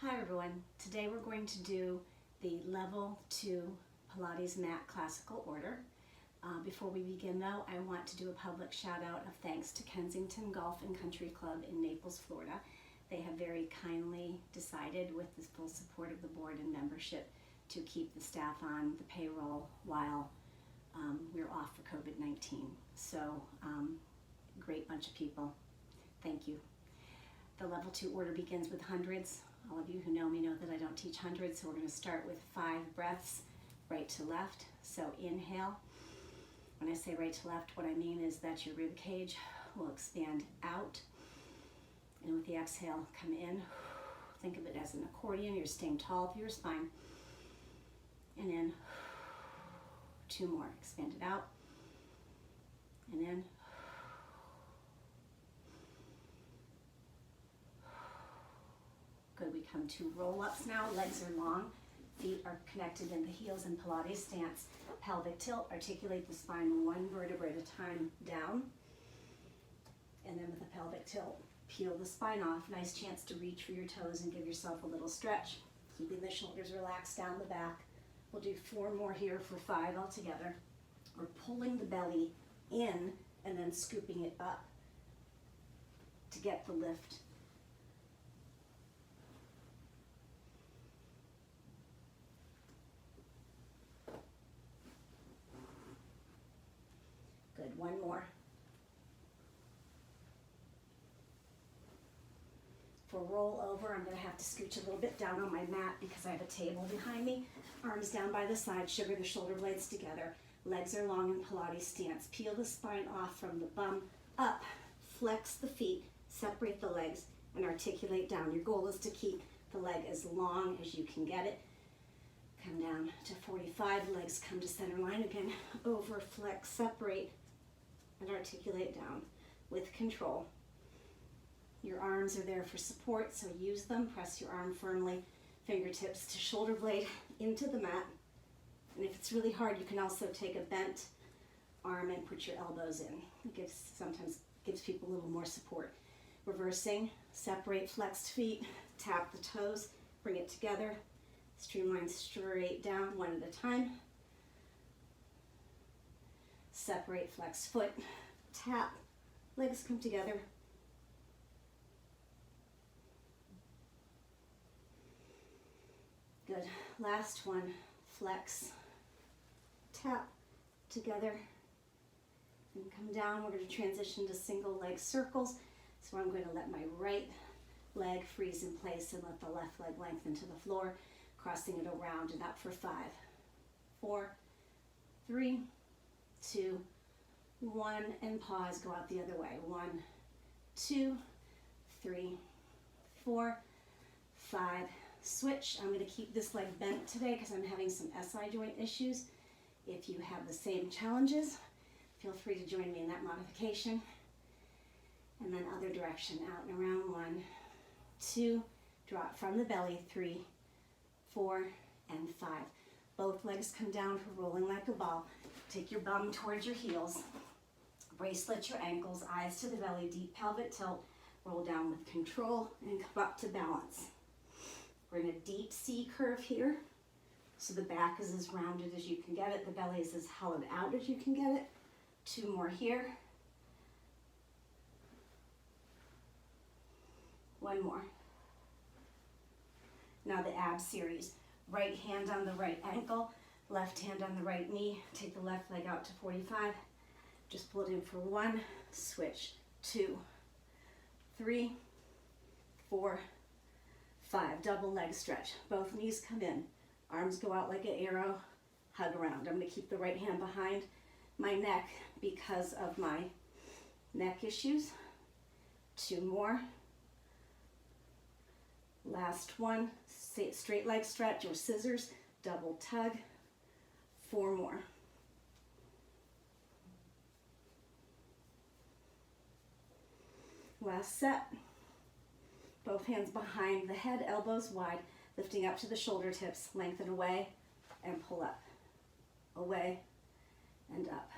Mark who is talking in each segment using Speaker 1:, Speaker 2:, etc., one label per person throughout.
Speaker 1: Hi everyone, today we're going to do the level 2 Pilates mat classical order. Before we begin though, I want to do a public shout out of thanks to Kensington Golf and Country Club in Naples, Florida. They have very kindly decided, with the full support of the board and membership, to keep the staff on the payroll while we're off for COVID-19. So, great bunch of people. Thank you. The level 2 order begins with hundreds. All of you who know me know that I don't teach hundreds, so we're going to start with 5 breaths, right to left. So inhale. When I say right to left, what I mean is that your rib cage will expand out. And with the exhale, come in. Think of it as an accordion. You're staying tall through your spine. And in. 2 more. Expand it out. And in. Good, we come to roll-ups now. Legs are long, feet are connected in the heels in Pilates stance. Pelvic tilt, articulate the spine 1 vertebra at a time down. And then with the pelvic tilt, peel the spine off. Nice chance to reach for your toes and give yourself a little stretch. Keeping the shoulders relaxed down the back. We'll do 4 more here for 5 altogether. We're pulling the belly in and then scooping it up to get the lift. Good, 1 more. For rollover, I'm going to have to scooch a little bit down on my mat because I have a table behind me. Arms down by the side, sugar the shoulder blades together. Legs are long in Pilates stance. Peel the spine off from the bum up. Flex the feet, separate the legs, and articulate down. Your goal is to keep the leg as long as you can get it. Come down to 45, legs come to center line again. Over, flex, separate, and articulate down with control. Your arms are there for support, so use them. Press your arm firmly, fingertips to shoulder blade into the mat. And if it's really hard, you can also take a bent arm and put your elbows in. It sometimes gives people a little more support. Reversing, separate flexed feet, tap the toes, bring it together, streamline straight down 1 at a time. Separate flexed foot, tap, legs come together. Good, last one, flex, tap, together, and come down. We're going to transition to single leg circles. So I'm going to let my right leg freeze in place and let the left leg lengthen to the floor, crossing it around and up for 5, 4, 3, 2, 1, and pause, go out the other way. 1, 2, 3, 4, 5, switch. I'm going to keep this leg bent today because I'm having some SI joint issues. If you have the same challenges, feel free to join me in that modification. And then other direction, out and around. 1, 2, drop from the belly. 3, 4, and 5. Both legs come down for rolling like a ball. Take your bum towards your heels. Bracelet your ankles, eyes to the belly, deep pelvic tilt. Roll down with control and come up to balance. We're in a deep C curve here. So the back is as rounded as you can get it. The belly is as hollowed out as you can get it. 2 more here. 1 more. Now the ab series. Right hand on the right ankle, left hand on the right knee. Take the left leg out to 45. Just pull it in for 1, switch, 2, 3, 4, 5. Double leg stretch. Both knees come in. Arms go out like an arrow. Hug around. I'm going to keep the right hand behind my neck because of my neck issues. 2 more. Last one. Straight leg stretch or scissors. Double tug. 4 more. Last set. Both hands behind the head, elbows wide, lifting up to the shoulder tips, lengthen away and pull up, away and up.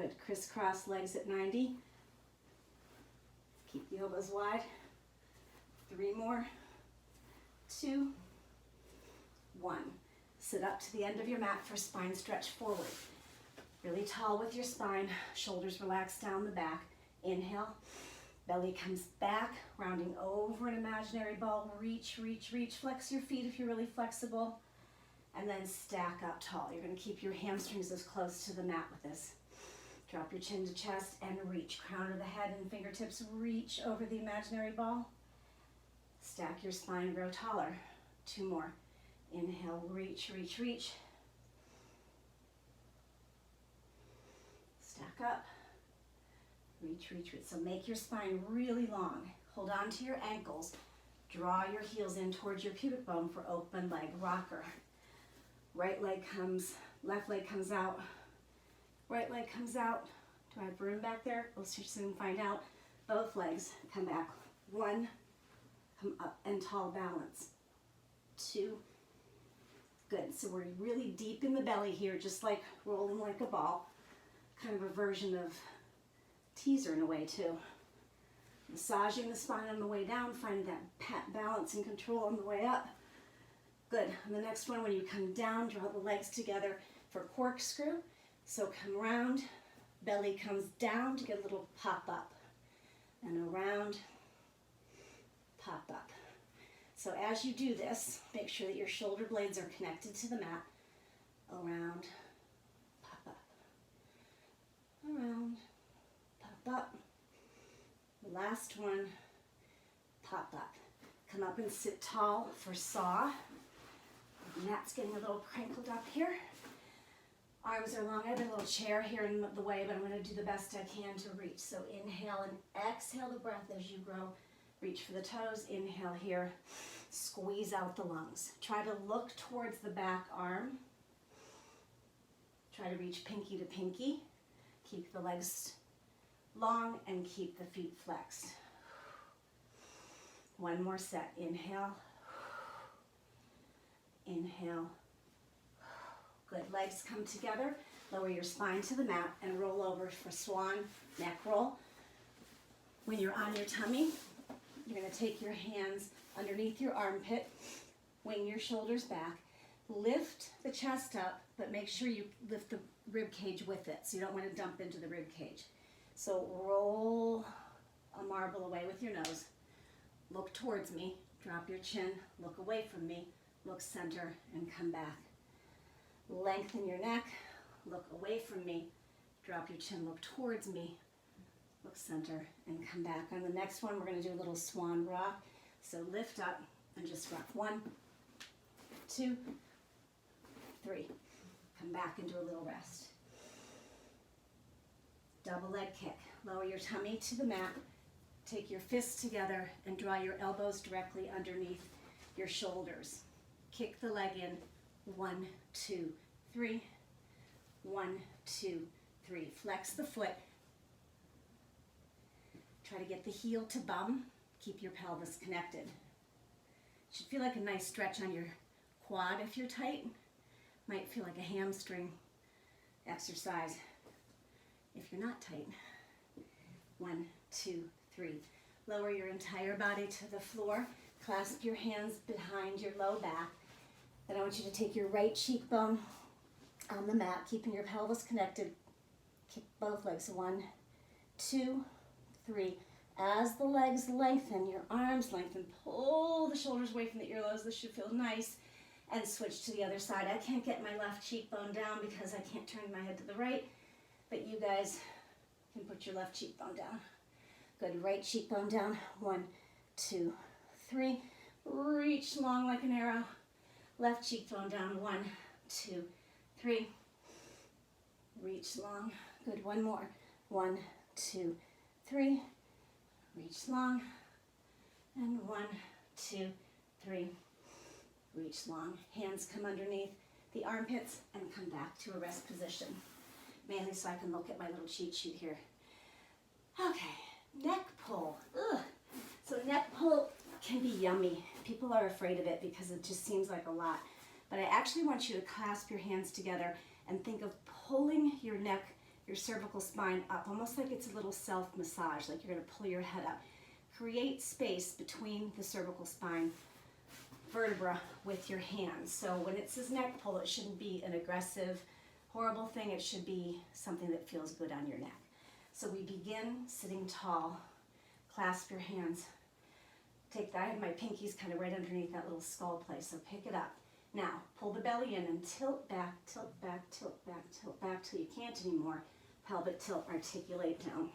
Speaker 1: Good. Crisscross legs at 90. Keep the elbows wide. 3 more. 2, 1. Sit up to the end of your mat for spine stretch forward. Really tall with your spine. Shoulders relax down the back. Inhale. Belly comes back, rounding over an imaginary ball. Reach, reach, reach. Flex your feet if you're really flexible. And then stack up tall. You're going to keep your hamstrings as close to the mat with this. Drop your chin to chest and reach. Crown of the head and fingertips reach over the imaginary ball. Stack your spine, grow taller. 2 more. Inhale, reach, reach, reach. Stack up. Reach, reach, reach. So make your spine really long. Hold on to your ankles. Draw your heels in towards your pubic bone for open leg rocker. Right leg comes, left leg comes out. Right leg comes out. Do I have room back there? We'll soon find out. Both legs come back. 1, come up and tall balance. 2, good. So we're really deep in the belly here, just like rolling like a ball. Kind of a version of teaser in a way too. Massaging the spine on the way down, find that balance and control on the way up. Good. On the next one, when you come down, draw the legs together for corkscrew. So come around, belly comes down to get a little pop up. And around, pop up. So as you do this, make sure that your shoulder blades are connected to the mat. Around, pop up. Around, pop up. The last one, pop up. Come up and sit tall for saw. The mat's getting a little crinkled up here. Arms are long. I have a little chair here in the way, but I'm going to do the best I can to reach. So inhale and exhale the breath as you grow. Reach for the toes. Inhale here. Squeeze out the lungs. Try to look towards the back arm. Try to reach pinky to pinky. Keep the legs long and keep the feet flexed. 1 more set. Inhale. Inhale. Good. Legs come together. Lower your spine to the mat and roll over for swan neck roll. When you're on your tummy, you're going to take your hands underneath your armpit, wing your shoulders back, lift the chest up, but make sure you lift the rib cage with it, so you don't want to dump into the rib cage. So roll a marble away with your nose. Look towards me, drop your chin, look away from me, look center, and come back. Lengthen your neck, look away from me, drop your chin, look towards me, look center, and come back. On the next one, we're going to do a little Swan Rock. So lift up and just rock. 1, 2, 3. Come back into a little rest. Double leg kick. Lower your tummy to the mat. Take your fists together and draw your elbows directly underneath your shoulders. Kick the leg in. 1, 2, 3. 1, 2, 3. Flex the foot. Try to get the heel to bum. Keep your pelvis connected. Should feel like a nice stretch on your quad if you're tight. Might feel like a hamstring exercise if you're not tight. 1, 2, 3. Lower your entire body to the floor. Clasp your hands behind your low back. Then I want you to take your right cheekbone on the mat, keeping your pelvis connected. Kick both legs. 1, 2, 3. As the legs lengthen, your arms lengthen. Pull the shoulders away from the earlobes. This should feel nice. And switch to the other side. I can't get my left cheekbone down because I can't turn my head to the right, but you guys can put your left cheekbone down. Good. Right cheekbone down. 1, 2, 3. Reach long like an arrow. Left cheekbone down. 1, 2, 3. Reach long. Good. 1 more. 1, 2, 3. Reach long. And 1, 2, 3. Reach long. Hands come underneath the armpits and come back to a rest position. Mainly so I can look at my little cheat sheet here. Okay, neck pull. Ugh. So neck pull can be yummy. People are afraid of it because it just seems like a lot. But I actually want you to clasp your hands together and think of pulling your neck, your cervical spine up, almost like it's a little self-massage, like you're gonna pull your head up. Create space between the cervical spine vertebra with your hands. So when it says neck pull, it shouldn't be an aggressive, horrible thing. It should be something that feels good on your neck. So we begin sitting tall. Clasp your hands. I have my pinkies kind of right underneath that little skull place, so pick it up. Now, pull the belly in and tilt back, tilt back, tilt back, tilt back till you can't anymore. Pelvic tilt, articulate down.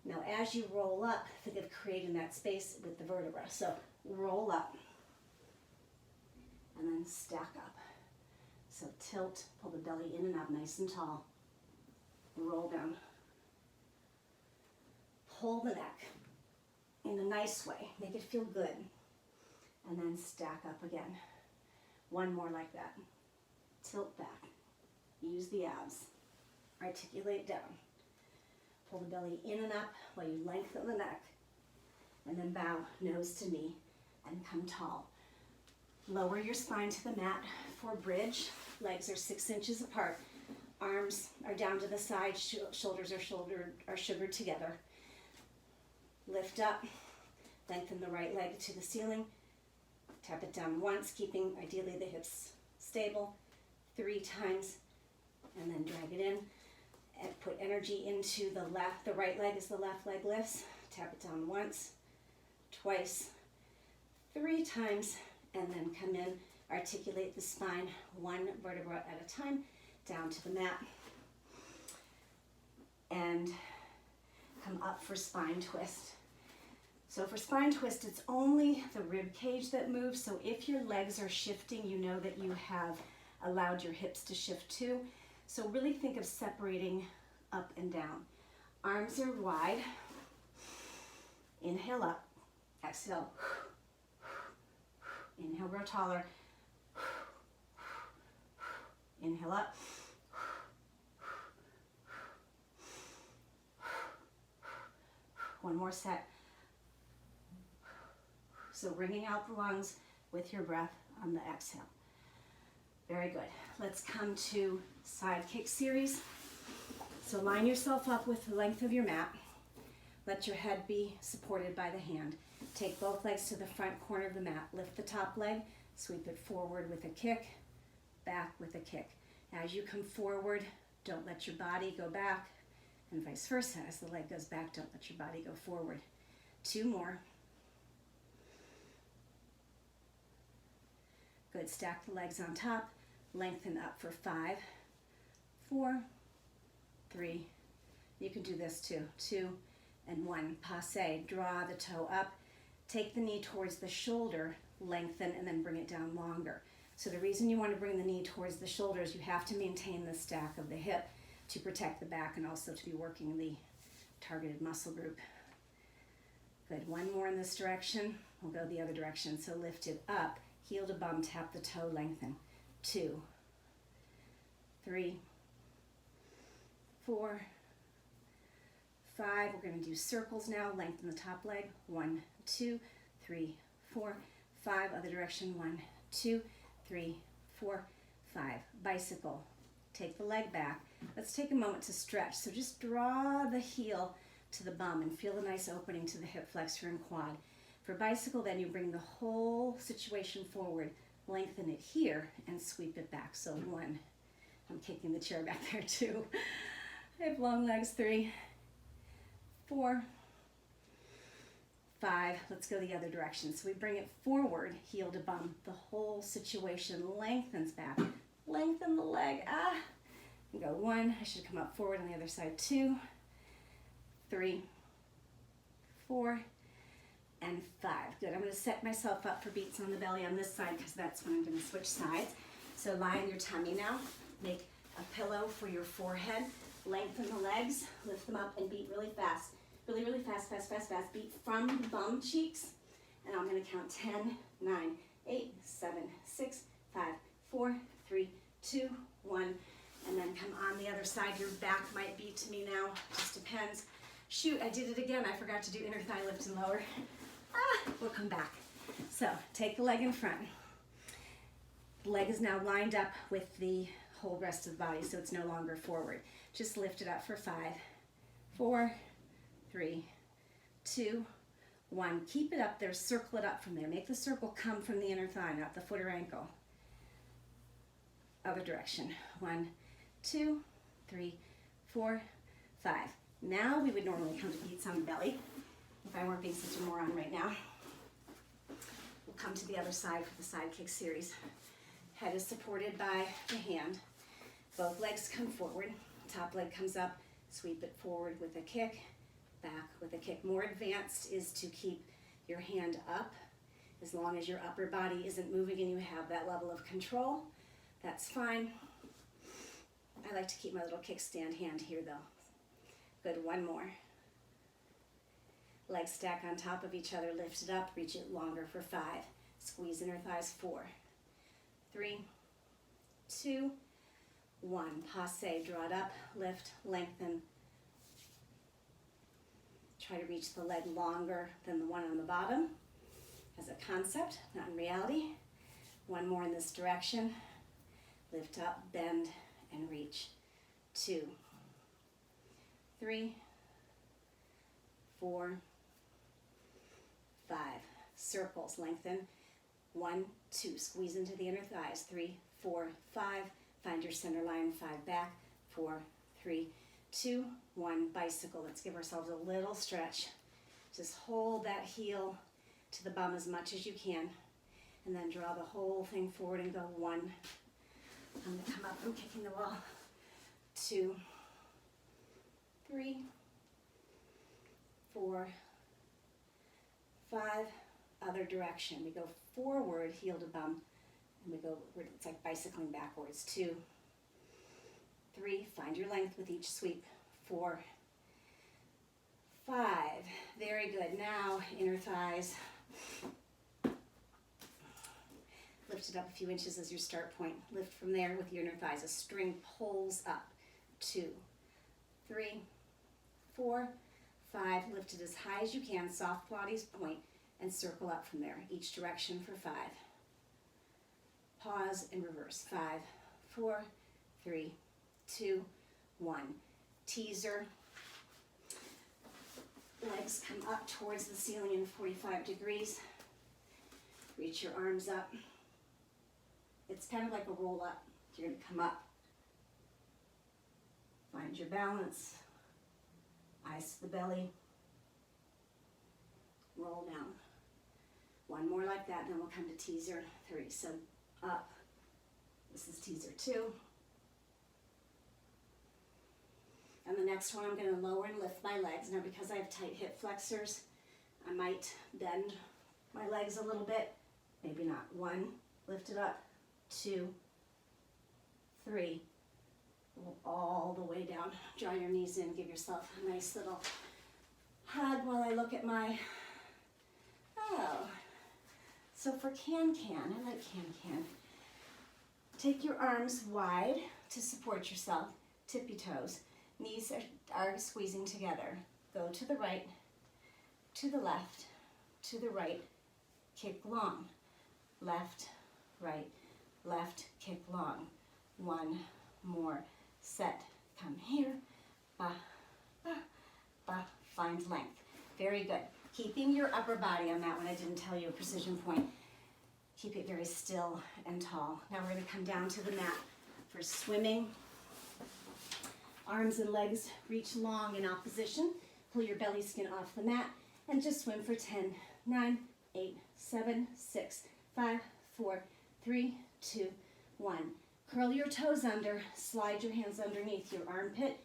Speaker 1: Now, as you roll up, think of creating that space with the vertebra. So roll up and then stack up. So tilt, pull the belly in and up nice and tall. Roll down. Pull the neck in a nice way. Make it feel good. And then stack up again. One more like that. Tilt back. Use the abs. Articulate down. Pull the belly in and up while you lengthen the neck. And then bow nose to knee and come tall. Lower your spine to the mat for bridge. Legs are 6 inches apart. Arms are down to the side. Shoulders are sugared together. Lift up. Lengthen the right leg to the ceiling. Tap it down once, keeping ideally the hips stable. 3 times. And then drag it in. And put energy into the left. The right leg as the left leg lifts. Tap it down once, twice, 3 times, and then come in. Articulate the spine 1 vertebra at a time down to the mat. And come up for spine twist. So for spine twist, it's only the rib cage that moves. So if your legs are shifting, you know that you have allowed your hips to shift too. So really think of separating up and down. Arms are wide. Inhale up. Exhale. Inhale, grow taller. Inhale up. One more set. So wringing out the lungs with your breath on the exhale. Very good. Let's come to Sidekick Series. So line yourself up with the length of your mat. Let your head be supported by the hand. Take both legs to the front corner of the mat. Lift the top leg, sweep it forward with a kick, back with a kick. As you come forward, don't let your body go back, and vice versa. As the leg goes back, don't let your body go forward. 2 more. Good, stack the legs on top, lengthen up for 5, 4, 3. You can do this too. 2 and 1. Passe, draw the toe up, take the knee towards the shoulder, lengthen, and then bring it down longer. So the reason you want to bring the knee towards the shoulder is you have to maintain the stack of the hip to protect the back and also to be working the targeted muscle group. Good, 1 more in this direction. We'll go the other direction. So lift it up. Heel to bum, tap the toe, lengthen. 2, 3, 4, 5. We're going to do circles now. Lengthen the top leg. 1, 2, 3, 4, 5. Other direction. 1, 2, 3, 4, 5. Bicycle. Take the leg back. Let's take a moment to stretch. So just draw the heel to the bum and feel a nice opening to the hip flexor and quad. For bicycle, then you bring the whole situation forward, lengthen it here, and sweep it back. So 1, I'm kicking the chair back there too. I have long legs. 3, 4, 5. Let's go the other direction. So we bring it forward, heel to bum. The whole situation lengthens back. Lengthen the leg. And go 1. I should come up forward on the other side. 2, 3, 4, and 5. Good. I'm going to set myself up for beats on the belly on this side because that's when I'm going to switch sides. So lie on your tummy now. Make a pillow for your forehead. Lengthen the legs. Lift them up and beat really fast. Really, really fast, fast, fast, fast. Beat from the bum cheeks. And I'm going to count 10, 9, 8, 7, 6, 5, 4, 3, 2, 1. And then come on the other side. Your back might beat to me now. Just depends. Shoot, I did it again. I forgot to do inner thigh lift and lower. We'll come back. So take the leg in front. The leg is now lined up with the whole rest of the body so it's no longer forward. Just lift it up for 5, 4, 3, 2, 1. Keep it up there, circle it up from there. Make the circle come from the inner thigh, not the foot or ankle. Other direction. 1, 2, 3, 4, 5. Now we would normally come to beats on the belly. If I weren't being such a moron right now. We'll come to the other side for the Sidekick Series. Head is supported by the hand. Both legs come forward. Top leg comes up. Sweep it forward with a kick. Back with a kick. More advanced is to keep your hand up. As long as your upper body isn't moving and you have that level of control, that's fine. I like to keep my little kickstand hand here though. Good, one more. Legs stack on top of each other, lift it up, reach it longer for 5. Squeeze inner thighs, 4, 3, 2, 1. Passe, draw it up, lift, lengthen. Try to reach the leg longer than the one on the bottom as a concept, not in reality. One more in this direction. Lift up, bend, and reach. 2, 3, 4, 5. Circles, lengthen. 1, 2. Squeeze into the inner thighs. 3, 4, 5. Find your center line. 5 back. 4, 3, 2, 1. Bicycle. Let's give ourselves a little stretch. Just hold that heel to the bum as much as you can. And then draw the whole thing forward and go 1. I'm going to come up. I'm kicking the wall. 2, 3, 4, 5. Other direction. We go forward, heel to bum, and we go, it's like bicycling backwards. 2, 3, find your length with each sweep. 4, 5. Very good. Now, inner thighs. Lift it up a few inches as your start point. Lift from there with your inner thighs. A string pulls up. 2, 3, 4, 5. Lift it as high as you can. Soft bodies point and circle up from there. Each direction for 5. Pause and reverse. 5, 4, 3, 2, 1. Teaser. Legs come up towards the ceiling in 45 degrees. Reach your arms up. It's kind of like a roll up. You're going to come up. Find your balance. Eyes to the belly. Roll down. One more like that, then we'll come to teaser 3. So up. This is teaser 2. And the next one I'm going to lower and lift my legs. Now because I have tight hip flexors, I might bend my legs a little bit. Maybe not. 1, lift it up. 2, 3, go all the way down. Draw your knees in, give yourself a nice little hug while I look at my, so for can-can, I like can-can. Take your arms wide to support yourself, tippy toes. Knees are squeezing together. Go to the right, to the left, to the right, kick long. Left, right, left, kick long. 1 more. Set, come here. Ba, ba, ba. Find length. Very good. Keeping your upper body on that one, I didn't tell you a precision point. Keep it very still and tall. Now we're going to come down to the mat for swimming. Arms and legs reach long in opposition. Pull your belly skin off the mat and just swim for 10, 9, 8, 7, 6, 5, 4, 3, 2, 1. Curl your toes under, slide your hands underneath your armpit,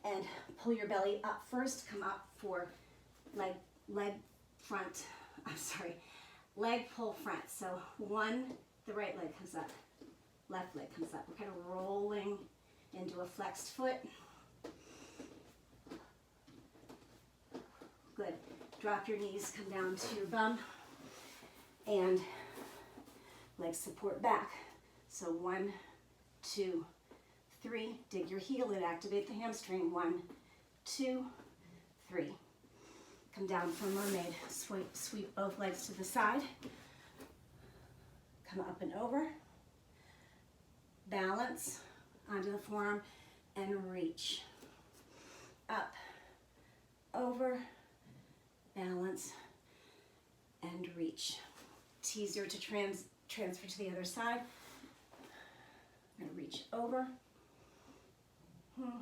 Speaker 1: and pull your belly up first. Come up for leg pull front. So 1, the right leg comes up, left leg comes up. We're kind of rolling into a flexed foot. Good. Drop your knees, come down to your bum, and legs support back. So 1, 2, 3. Dig your heel in, activate the hamstring. 1, 2, 3. Come down for mermaid. Sweep both legs to the side. Come up and over. Balance. onto the forearm and reach. Up, over, balance, and reach. It's easier to transfer to the other side. I'm gonna reach over. Good.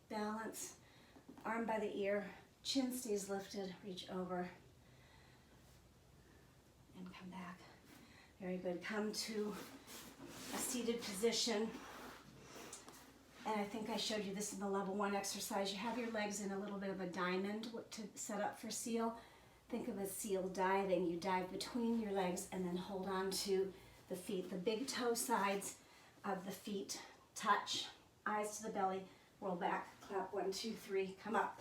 Speaker 1: Balance. Arm by the ear. Chin stays lifted. Reach over. And come back. Very good. Come to a seated position. And I think I showed you this in the level 1 exercise. You have your legs in a little bit of a diamond to set up for seal. Think of a seal diving. You dive between your legs and then hold on to the feet. The big toe sides of the feet touch. Eyes to the belly. Roll back. Clap 1, 2, 3. Come up.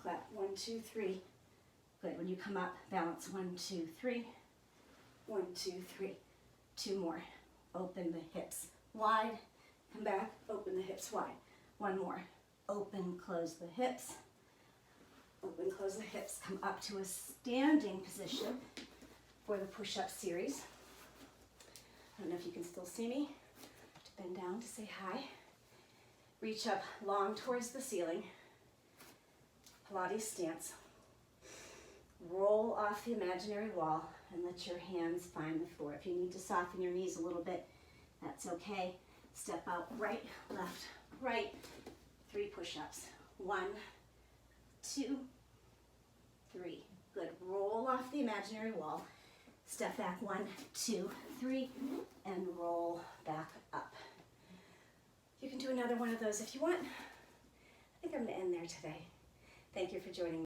Speaker 1: Clap 1, 2, 3. Good. When you come up, balance 1, 2, 3. 1, 2, 3. 2 more. Open the hips wide. Come back. Open the hips wide. 1 more. Open, close the hips. Open, close the hips. Come up to a standing position for the push-up series. I don't know if you can still see me. To bend down to say hi. Reach up long towards the ceiling. Pilates stance. Roll off the imaginary wall and let your hands find the floor. If you need to soften your knees a little bit, that's okay. Step out, right, left, right. 3 push-ups. 1, 2, 3. Good. Roll off the imaginary wall. Step back 1, 2, 3, and roll back up. You can do another one of those if you want. I think I'm going to end there today. Thank you for joining me.